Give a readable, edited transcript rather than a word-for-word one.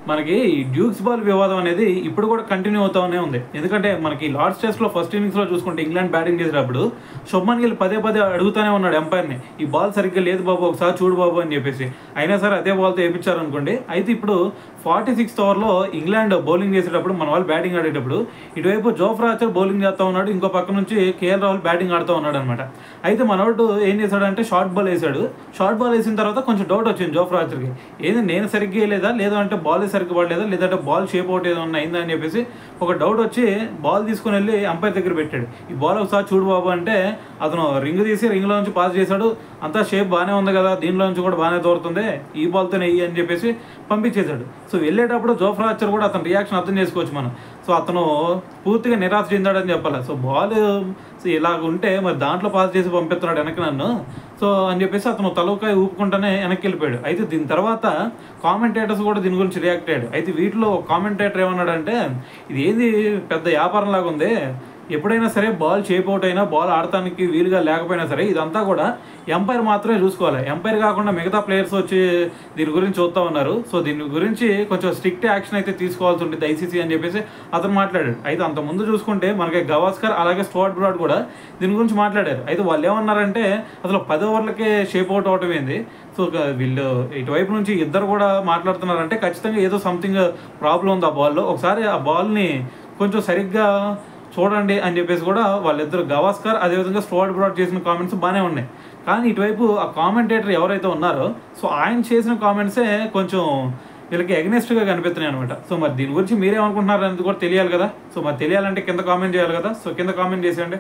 మనకి ఈ Dukes ball వివాదం అనేది ఇప్పుడు కూడా కంటిన్యూ అవుతానే ఉంది. ఎందుకంటే మనకి లార్డ్స్ టెస్ట్లో ఫస్ట్ ఇన్నింగ్స్లో చూసుకుంటే ఇంగ్లాండ్ బ్యాటింగ్ చేసేటప్పుడు శుభ్మన్ గిల్ పదే పదే అడుగుతూనే ఉన్నాడు ఎంపైర్ని, ఈ బాల్ సరిగ్గా లేదు బాబు ఒకసారి చూడు బాబు అని చెప్పేసి. అయినా సరే అదే బాల్తో వేయించారు అనుకోండి. అయితే ఇప్పుడు 46th ఓవర్లో ఇంగ్లాండ్ బౌలింగ్ చేసేటప్పుడు మన వాళ్ళు బ్యాటింగ్ ఆడేటప్పుడు ఇటువైపు జోఫ్రా ఆర్చర్ బౌలింగ్ చేస్తూ ఉన్నాడు, ఇంకో పక్క నుంచి కేఎల్ రాహుల్ బ్యాటింగ్ ఆడుతూ ఉన్నాడు అనమాట. అయితే మనోడు ఏం చేశాడంటే షార్ట్ బాల్ వేసాడు. షార్ట్ బాల్ వేసిన తర్వాత కొంచెం డౌట్ వచ్చింది జోఫ్రా ఆర్చర్కి, ఏది నేను సరిగ్గా వేయలేదా, లేదా అంటే బాల్ సరిగ్గా పడలేదా, లేదంటే బాల్ షేప్ అవుట్ ఏదో అయిందా అని చెప్పేసి ఒక డౌట్ వచ్చి బాల్ తీసుకుని వెళ్ళి అంపైర్ దగ్గర పెట్టాడు. ఈ బాల్ ఒకసారి చూడు బాబు అంటే అతను రింగ్ తీసి రింగ్లో నుంచి పాస్ చేశాడు. అంతా షేప్ బాగానే ఉంది కదా, దీనిలో నుంచి కూడా బాగానే దూరుతుంది, ఈ బాల్తోనే వెయ్యి అని చెప్పేసి పంపించేశాడు. సో వెళ్ళేటప్పుడు జోఫ్రా ఆర్చర్ కూడా అతని రియాక్షన్ అర్థం చేసుకోవచ్చు మనం. సో అతను పూర్తిగా నిరాశ చెందాడని చెప్పాలి. సో బాల్ ఇలాగ ఉంటే మరి దాంట్లో పాస్ చేసి పంపిస్తున్నాడు వెనక్కి నన్ను సో అని చెప్పేసి అతను తలకాయ ఊపుకుంటానే వెనక్కి వెళ్ళిపోయాడు. అయితే దీని తర్వాత కామెంటేటర్స్ కూడా దీని గురించి రియాక్ట్ అయ్యాడు. అయితే వీటిలో కామెంటేటర్ ఏమన్నాడంటే, ఇది ఏది పెద్ద వ్యాపారం లాగా ఉంది, ఎప్పుడైనా సరే బాల్ షేప్ అవుట్ అయినా బాల్ ఆడటానికి వీలుగా లేకపోయినా సరే ఇదంతా కూడా ఎంపైర్ మాత్రమే చూసుకోవాలి, ఎంపైర్ కాకుండా మిగతా ప్లేయర్స్ వచ్చి దీని గురించి చూస్తూ ఉన్నారు. సో దీని గురించి కొంచెం స్ట్రిక్ట్ యాక్షన్ అయితే తీసుకోవాల్సి ఉంటుంది ఐసీసీ అని చెప్పేసి అతను మాట్లాడాడు. అయితే అంతకుముందు చూసుకుంటే మనకి గవాస్కర్ అలాగే స్టువర్ట్ బ్రాడ్ కూడా దీని గురించి మాట్లాడారు. అయితే వాళ్ళు ఏమన్నారంటే అసలు 10 ఓవర్లకే షేప్ అవుట్ అవటం ఏంది, సో వీళ్ళు ఇటువైపు నుంచి ఇద్దరు కూడా మాట్లాడుతున్నారంటే ఖచ్చితంగా ఏదో సంథింగ్ ప్రాబ్లం ఉంది ఆ బాల్లో, ఒకసారి ఆ బాల్ని కొంచెం సరిగ్గా చూడండి అని చెప్పేసి కూడా వాళ్ళిద్దరు గవాస్కర్ అదేవిధంగా స్టువర్ట్ బ్రాడ్ చేసిన కామెంట్స్ బాగానే ఉన్నాయి. కానీ ఇటువైపు ఆ కామెంటేటర్ ఎవరైతే ఉన్నారో సో ఆయన చేసిన కామెంట్సే కొంచెం వీళ్ళకి ఎగ్నెస్ట్గా కనిపిస్తున్నాయి అనమాట. సో మరి దీని గురించి మీరేమనుకుంటున్నారు అనేది కూడా తెలియాలి కదా. సో మరి తెలియాలంటే కింద కామెంట్ చేయాలి కదా. సో కింద కామెంట్ చేసేయండి.